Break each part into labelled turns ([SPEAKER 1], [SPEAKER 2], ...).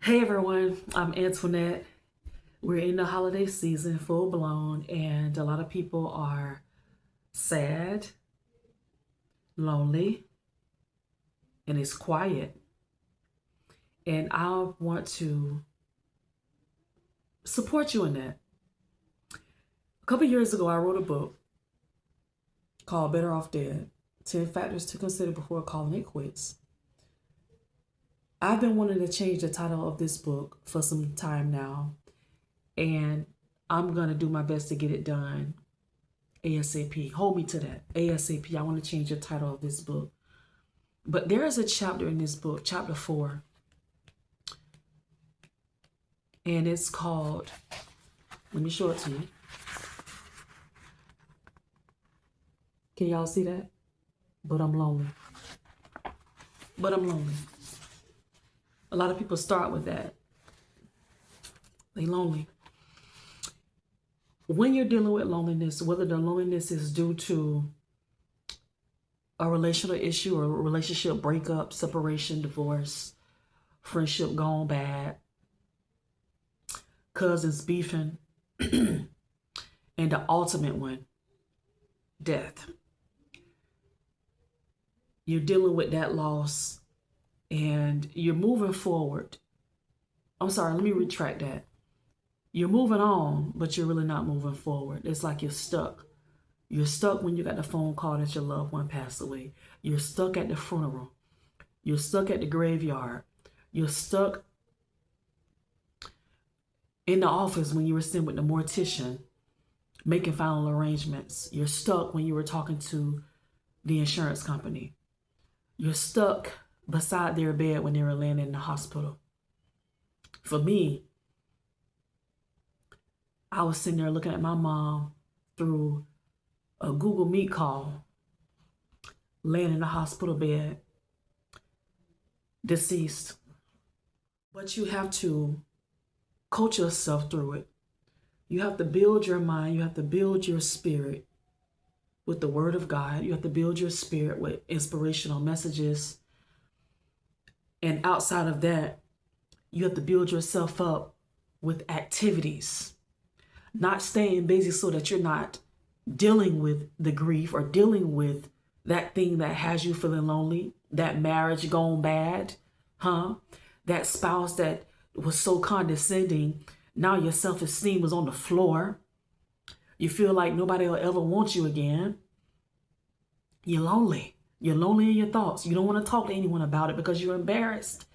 [SPEAKER 1] Hey everyone, I'm Antoinette. We're in the holiday season full blown, and a lot of people are sad, lonely, and it's quiet. And I want to support you in that. A couple years ago, I wrote a book called Better Off Dead 10 Factors to Consider Before Calling It Quits. I've been wanting to change the title of this book for some time now, and I'm going to do my best to get it done ASAP. Hold me to that. ASAP. I want to change the title of this book. But there is a chapter in this book, chapter 4, and it's called, let me show it to you. Can y'all see that? But I'm lonely. But I'm lonely. A lot of people start with that. They lonely. When you're dealing with loneliness, whether the loneliness is due to a relational issue or a relationship breakup, separation, divorce, friendship gone bad, cousins beefing, and the ultimate one, death. You're dealing with that loss and you're moving forward. I'm sorry, let me retract that. You're moving on, but you're really not moving forward. It's like you're stuck. You're stuck when you got the phone call that your loved one passed away. You're stuck at the funeral. You're stuck at the graveyard. You're stuck in the office when you were sitting with the mortician making final arrangements. You're stuck when you were talking to the insurance company. You're stuck beside their bed when they were laying in the hospital. For me, I was sitting there looking at my mom through a Google Meet call, laying in the hospital bed, deceased. But you have to coach yourself through it. You have to build your mind. You have to build your spirit with the word of God. You have to build your spirit with inspirational messages. And outside of that, you have to build yourself up with activities, not staying busy so that you're not dealing with the grief or dealing with that thing that has you feeling lonely, that marriage gone bad, that spouse that was so condescending. Now your self-esteem is on the floor. You feel like nobody will ever want you again. You're lonely. You're lonely in your thoughts. You don't want to talk to anyone about it because you're embarrassed.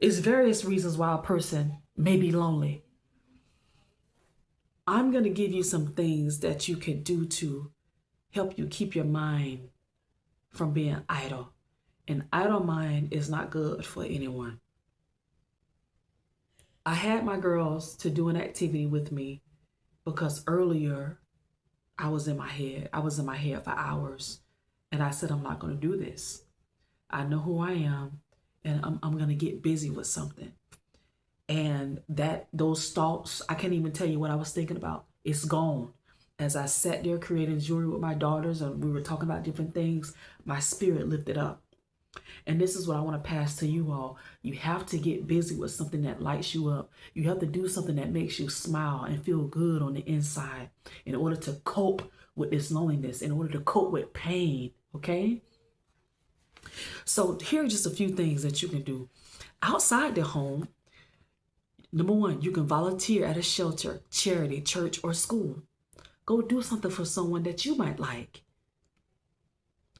[SPEAKER 1] It's various reasons why a person may be lonely. I'm going to give you some things that you can do to help you keep your mind from being idle. An idle mind is not good for anyone. I had my girls to do an activity with me because earlier I was in my head. I was in my head for hours. And I said, I'm not going to do this. I know who I am, and I'm going to get busy with something. And those thoughts, I can't even tell you what I was thinking about. It's gone. As I sat there creating jewelry with my daughters and we were talking about different things, my spirit lifted up. And this is what I want to pass to you all. You have to get busy with something that lights you up. You have to do something that makes you smile and feel good on the inside in order to cope with this loneliness, in order to cope with pain, okay? So here are just a few things that you can do. Outside the home, number one, you can volunteer at a shelter, charity, church, or school. Go do something for someone that you might like.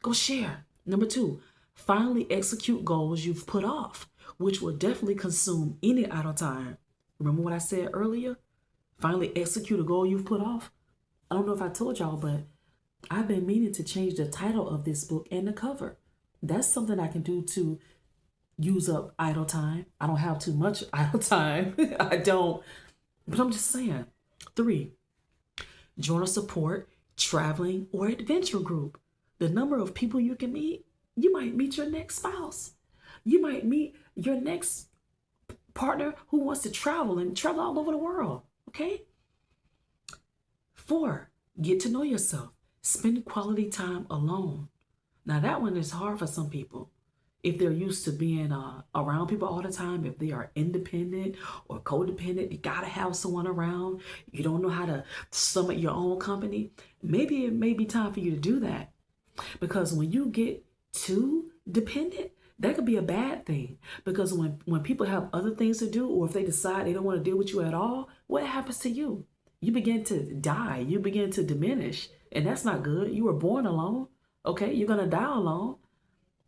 [SPEAKER 1] Go share. Number two, finally execute goals you've put off, which will definitely consume any idle time. Remember what I said earlier? Finally execute a goal you've put off. I don't know if I told y'all, but I've been meaning to change the title of this book and the cover. That's something I can do to use up idle time. I don't have too much idle time. I don't. But I'm just saying. 3, join a support, traveling, or adventure group. The number of people you can meet, you might meet your next spouse. You might meet your next partner who wants to travel and travel all over the world, okay? 4, get to know yourself. Spend quality time alone. Now that one is hard for some people. if they're used to being around people all the time, if they are independent or codependent, you gotta have someone around. You don't know how to summit your own company. Maybe it may be time for you to do that, because when you get too dependent, that could be a bad thing. Because when people have other things to do, or if they decide they don't want to deal with you at all, what happens to you? You begin to die. You begin to diminish, and that's not good. You were born alone. Okay, you're gonna die alone.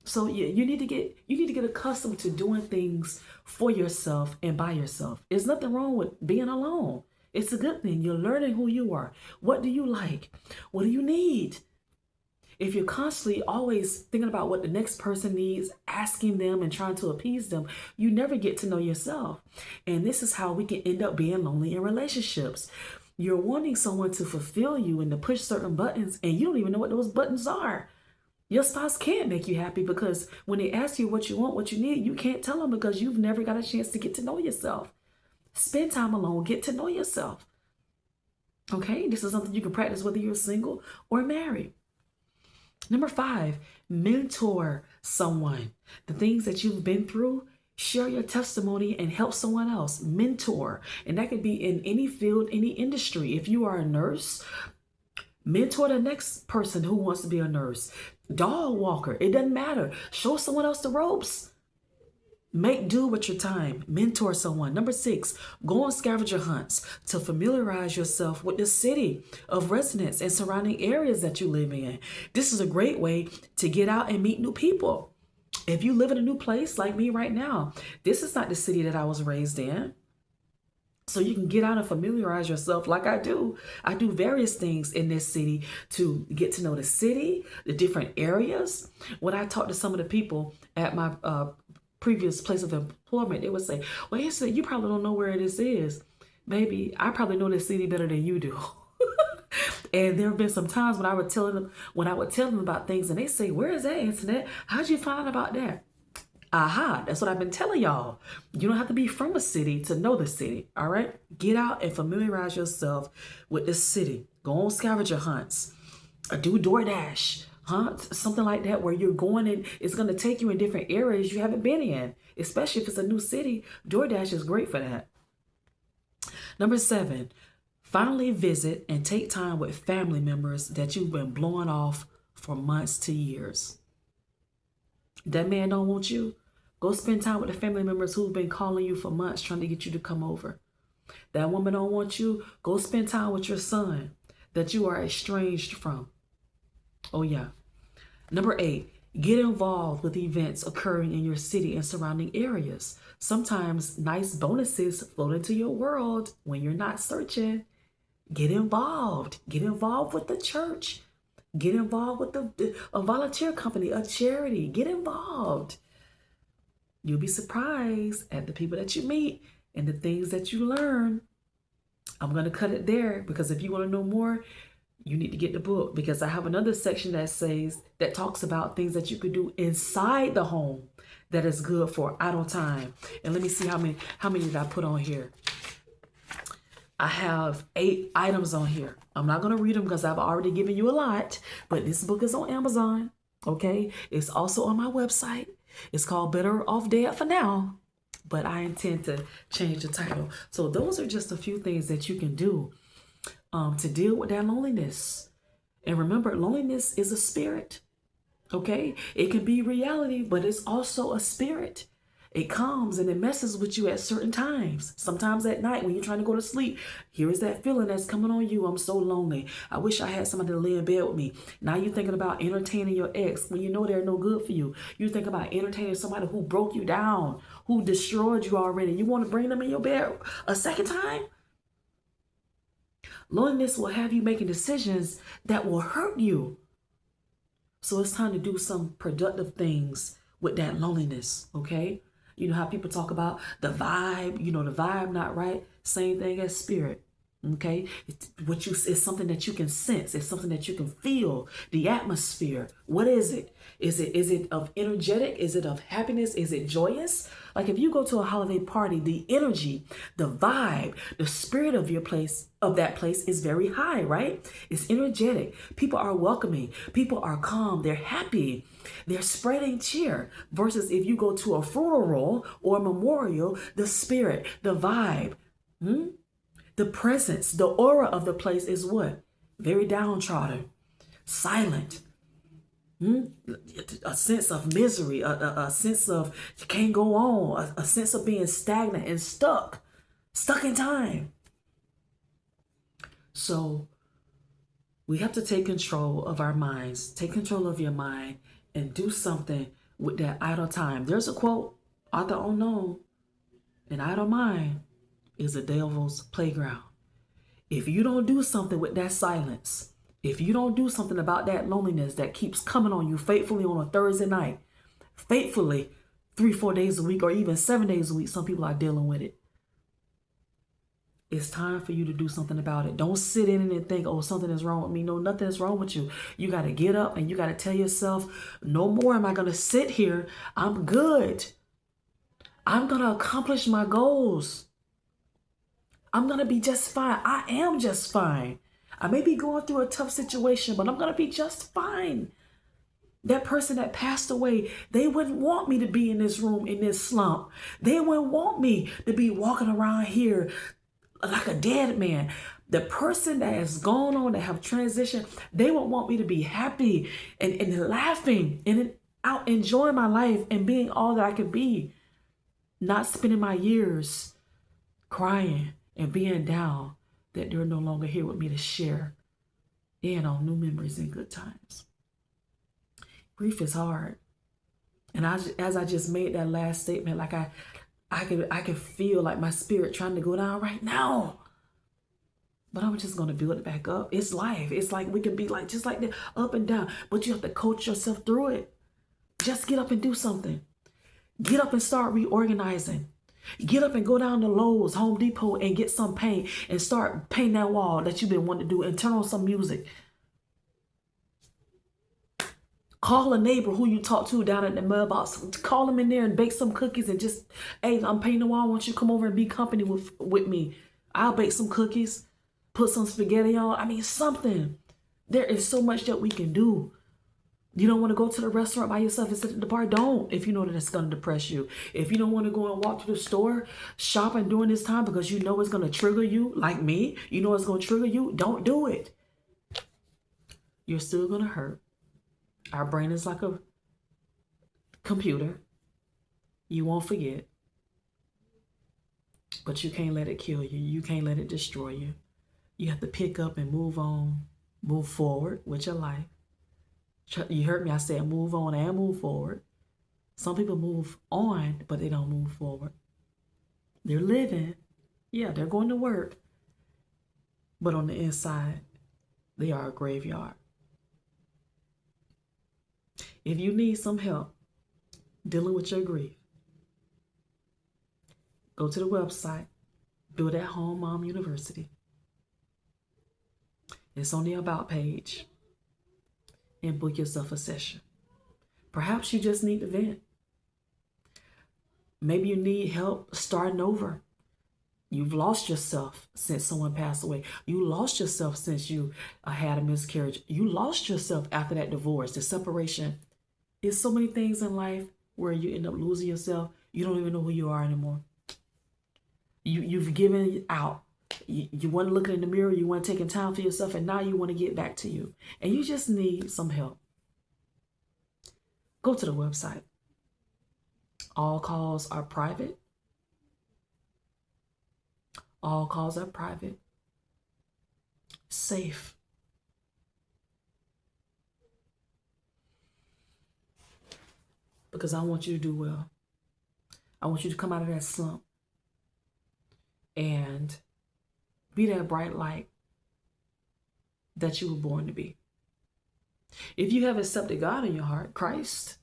[SPEAKER 1] So you need to get accustomed to doing things for yourself and by yourself. There's nothing wrong with being alone. It's a good thing. You're learning who you are. What do you like? What do you need? If you're constantly always thinking about what the next person needs, asking them and trying to appease them, you never get to know yourself. And this is how we can end up being lonely in relationships. You're wanting someone to fulfill you and to push certain buttons, and you don't even know what those buttons are. Your spouse can't make you happy, because when they ask you what you want, what you need, you can't tell them because you've never got a chance to get to know yourself. Spend time alone, get to know yourself. Okay, this is something you can practice whether you're single or married. Number 5, mentor someone. The things that you've been through, share your testimony and help someone else. Mentor. And that could be in any field, any industry. If you are a nurse, mentor the next person who wants to be a nurse. Dog walker, it doesn't matter. Show someone else the ropes. Make do with your time. Mentor someone. Number 6, go on scavenger hunts to familiarize yourself with the city of residence and surrounding areas that you live in. This is a great way to get out and meet new people. If you live in a new place like me right now, this is not the city that I was raised in. So you can get out and familiarize yourself like I do. I do various things in this city to get to know the city, the different areas. When I talk to some of the people at my previous place of employment, they would say, well, you probably don't know where this is. Baby, I probably know this city better than you do. And there have been some times when I would tell them about things, and they say, where is that internet? How'd you find out about that? Aha, that's what I've been telling y'all. You don't have to be from a city to know the city, all right? Get out and familiarize yourself with the city. Go on scavenger hunts. Do DoorDash, something like that, where you're going and it's going to take you in different areas you haven't been in, especially if it's a new city. DoorDash is great for that. Number 7, finally visit and take time with family members that you've been blowing off for months to years. That man don't want you? Go spend time with the family members who've been calling you for months trying to get you to come over. That woman don't want you? Go spend time with your son that you are estranged from. Oh yeah. Number 8, get involved with events occurring in your city and surrounding areas. Sometimes nice bonuses float into your world when you're not searching. Get involved. Get involved with the church. Get involved with a volunteer company, a charity. Get involved. You'll be surprised at the people that you meet and the things that you learn. I'm going to cut it there, because if you want to know more, you need to get the book, because I have another section that talks about things that you could do inside the home that is good for idle time. And let me see how many did I put on here. I have 8 items on here. I'm not going to read them because I've already given you a lot, but this book is on Amazon. Okay. It's also on my website. It's called Better Off Dead for Now, but I intend to change the title. So those are just a few things that you can do to deal with that loneliness. And remember, loneliness is a spirit. Okay. It can be reality, but it's also a spirit. It comes and it messes with you at certain times. Sometimes at night when you're trying to go to sleep, here is that feeling that's coming on you. I'm so lonely. I wish I had somebody to lay in bed with me. Now you're thinking about entertaining your ex when you know they're no good for you. You think about entertaining somebody who broke you down, who destroyed you already. You want to bring them in your bed a second time? Loneliness will have you making decisions that will hurt you. So it's time to do some productive things with that loneliness, okay? You know how people talk about the vibe, the vibe not right? Same thing as spirit. Okay, it's something that you can sense. It's something that you can feel. The atmosphere. What is it? Is it of energetic? Is it of happiness? Is it joyous? Like if you go to a holiday party, the energy, the vibe, the spirit of that place is very high, right? It's energetic. People are welcoming. People are calm. They're happy. They're spreading cheer. Versus if you go to a funeral or a memorial, the spirit, the vibe. The presence, the aura of the place is what? Very downtrodden, silent. A sense of misery, a sense of you can't go on, a sense of being stagnant and stuck in time. So we have to take control of our minds, take control of your mind, and do something with that idle time. There's a quote, author unknown, an idle mind is a devil's playground. If you don't do something with that silence, if you don't do something about that loneliness that keeps coming on you faithfully on a Thursday night, faithfully 3-4 days a week, or even 7 days a week, some people are dealing with it. It's time for you to do something about it. Don't sit in it and think, oh, something is wrong with me. No, nothing is wrong with you. You got to get up and you got to tell yourself, no more am I going to sit here. I'm good. I'm going to accomplish my goals. I'm going to be just fine. I am just fine. I may be going through a tough situation, but I'm going to be just fine. That person that passed away, they wouldn't want me to be in this room, in this slump. They wouldn't want me to be walking around here like a dead man. The person that has gone on, that have transitioned, they would want me to be happy and laughing and out enjoying my life and being all that I could be. Not spending my years crying and being down that they're no longer here with me to share in on new memories and good times. Grief is hard. And as I just made that last statement, like I could feel like my spirit trying to go down right now. But I'm just going to build it back up. It's life. It's like we can be like just like that, up and down. But you have to coach yourself through it. Just get up and do something. Get up and start reorganizing. Get up and go down to Lowe's, Home Depot, and get some paint and start painting that wall that you've been wanting to do, and turn on some music. Call a neighbor who you talk to down at the mailbox. Call them in there and bake some cookies and just, hey, I'm painting the wall. I want you to come over and be company with me. I'll bake some cookies, put some spaghetti on. I mean, something. There is so much that we can do. You don't want to go to the restaurant by yourself and sit at the bar? Don't, if you know that it's going to depress you. If you don't want to go and walk to the store shopping during this time because you know it's going to trigger you, like me, you know it's going to trigger you, don't do it. You're still going to hurt. Our brain is like a computer. You won't forget. But you can't let it kill you. You can't let it destroy you. You have to pick up and move on, move forward with your life. You heard me, I said move on and move forward. Some people move on, but they don't move forward. They're living. Yeah, they're going to work. But on the inside, they are a graveyard. If you need some help dealing with your grief, go to the website, Build at Home Mom University. It's on the About page. And book yourself a session. Perhaps you just need to vent. Maybe you need help starting over. You've lost yourself since someone passed away. You lost yourself since you had a miscarriage. You lost yourself after that divorce, the separation. There's so many things in life where you end up losing yourself. You don't even know who you are anymore. You've given out. You want to look in the mirror, you want to take time for yourself, and now you want to get back to you. And you just need some help. Go to the website. All calls are private. All calls are private. Safe. Because I want you to do well. I want you to come out of that slump and be that bright light that you were born to be. If you have accepted God in your heart, Christ,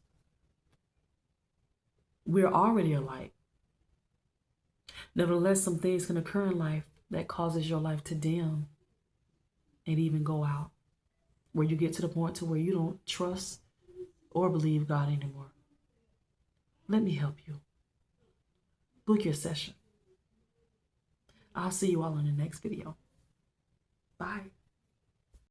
[SPEAKER 1] we're already a light. Nevertheless, some things can occur in life that causes your life to dim and even go out, where you get to the point to where you don't trust or believe God anymore. Let me help you. Book your session. I'll see you all in the next video. Bye.